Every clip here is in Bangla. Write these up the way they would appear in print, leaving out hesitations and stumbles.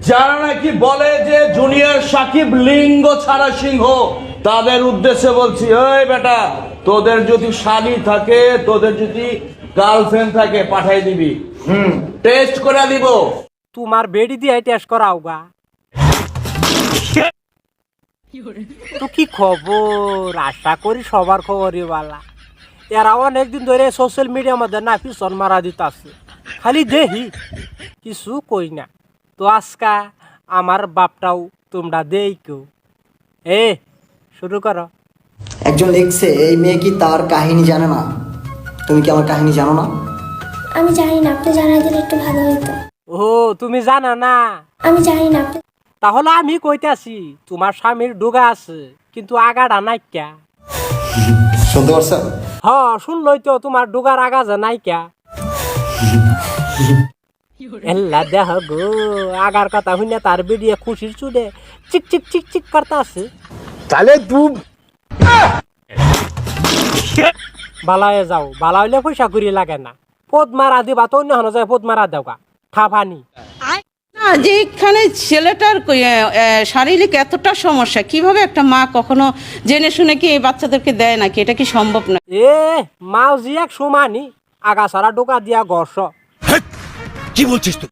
যারা নাকি বলে যে জুনিয়র সাকিব লিঙ্গ ছাড়া সিংহ, তাদের উদ্দেশ্যে বলছি, ওই বেটা, তোদের যদি শালী থাকে, তোদের যদি গার্লফ্রেন্ড থাকে, পাঠাই দিবি, টেস্ট করে দিব। তোমার বেডি দিয়ে টেস্ট করাও গা। তো কি খবর? আশা করি সবার খবরই বালা। এরা অনেকদিন ধরে সোশ্যাল মিডিয়ার মধ্যে না পিছন মারা দিতাছে, খালি দেহি কিছু কই না। তো আজকা আমার বাপটাও তোমরা দেই কেউ। শুরু করো। একজন লিখছে, এই মেয়ে কি তার কাহিনী জানে না? তুমি কি আমার কাহিনী জানো না? আমি জানি না, আপনি জানাই দিলে একটু ভালো হইতো। ও তুমি জানো না? আমি জানি না। তাহলে আমি কইতাছি, তোমার স্বামীর ডুগা আছে কিন্তু আগাটা নাইকা। শুনতে পারছো? শুনলই তো, তোমার ডুগার আগা যে নাইকা। এল্লা দেহ গো, আগার কথা শুনে তার বেরিয়ে খুশির চুড়ে চিক চিক চিক চিক করতে আছে। তাহলে তুই বালায় যাও, বালা হইলে পয়সা করি লাগে না। পদ মারা দিবা তো অন্য হন যায়, পদ মারা দেওয়া ঠাফানি। না, যেখানে ছেলেটার শারীরিক এতটা সমস্যা, কিভাবে একটা মা কখনো জেনে শুনে কি এই বাচ্চাদেরকে দেয় নাকি? এটা কি সম্ভব না? মাও জি এক সমানি, আগা সারা ডোকা দিয়া গর্ষ। কি বলছিস তুই?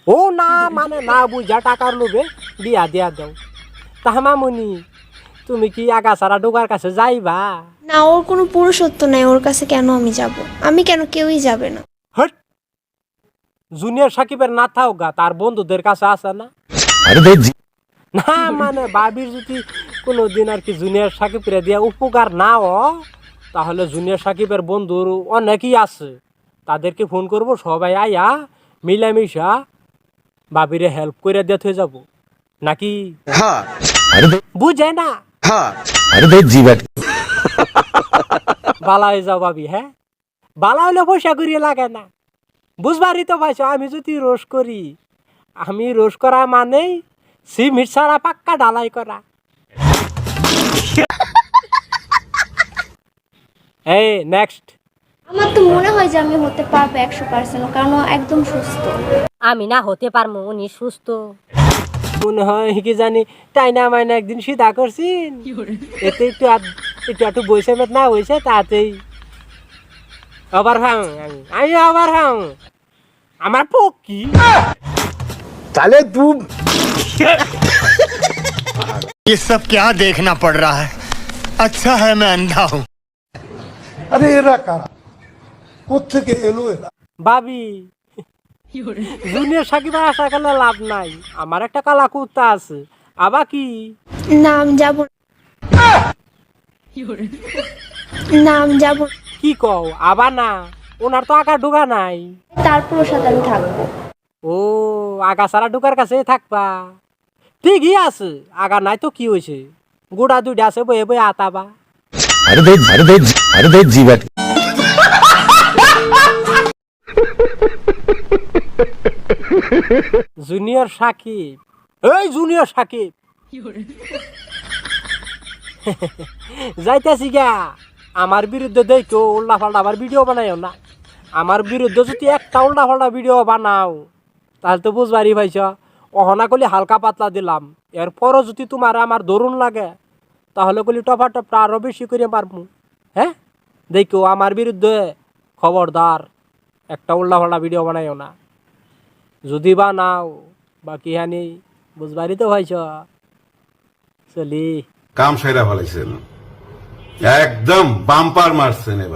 ও না মানে না বুঝা টাকার লোভে বিয়া দিয়া দাও। তাহামামুনি, তুমি কি আগা সারা ডোকার কাছে যাইবা? না, ওর কোনো পুরুষত্ব নাই, ওর কাছে কেন আমি যাব? আমি কেন, কেউই যাবে না। হট, জুনিয়র সাকিবের না থাও গা, তার বন্ধুদের কাছে আছে না? না মানে বাবির যদি কোনোদিন আর কি জুনিয়র সাকিবের দিয়া উপকার না তাহলে জুনিয়র সাকিবের বন্ধুর অনেকই আছে, তাদেরকে ফোন করব, সবাই আয়া মিলামিশা বাবিরে হেল্প করে দিয়ে হয়ে যাব নাকি? বুঝে না? বালা হয়ে যাও ভাবি। বালা হইলে পয়সা করিয়ে লাগে না, বুঝবারই তো পাইছো। আমি যদি রোজ করি, আমি রোজ করা মানেই সিমিট ছাড়া পাক্কা ঢালাই করা। নেক্সট। আমার তো মনে হয় যে আমি হতে পারবো 100%, কারণ ও একদম সুস্থ। আমি না হতে পারবো, উনি সুস্থ। মনে হয় কি জানি টাইনা মাইনা একদিন সিধা করছিন, এতে একটু বসে না হয়েছে, তাতেই আবার ভাঙ। আমি আবার ভাঙ, আমার পক্ষী। তাহলে তুই ये सब क्या देखना पड़ रहा है? अच्छा है मैं अंधा हूँ। আরে এরা কারা, কোত্থেকে এলো এরা? ভাবি, জুনিয়র সাকিব আশা করলে লাভ নাই, আমার একটা কালা কুত্তা আছে। আবার কি নাম যাব নাম যাব কি কও? আবার না, ওনার তো আগা ঢুকা নাই। তারপর ওর সাথে আমি থাকবো। ও আগা সারা ঢুকার কাছে থাকবা, ঠিকই আছে। আগা নাই তো কি হয়েছে, গোড়া দুইটা আছে, বয়ে বয়ে আতাবা। জুনিয়র সাকিব, এই জুনিয়র সাকিব, যাইতাছি গা। আমার বিরুদ্ধে দেখো উল্টা ফাল্টা আবার ভিডিও বানাইও না। আমার বিরুদ্ধে যদি একটা উল্টা ফাল্টা ভিডিও বানাও, তাহলে তো বুঝবারই পাইছ। অহনা করলে হালকা পাতলা দিলাম, এরপরও যদি তোমার আমার দরুন লাগে, তাহলে কলি টপা টপটা আরো বেশি করে পারবো। দেখো আমার বিরুদ্ধে খবরদার একটা উল্টা ফাল্টা ভিডিও বানাইও না। যদি বা নাও বাকি হানি বুঝবারই তো পাইছ। চলি কাম সেরা ফেলাইছেন, একদম বাম্পার মারছেন এবার।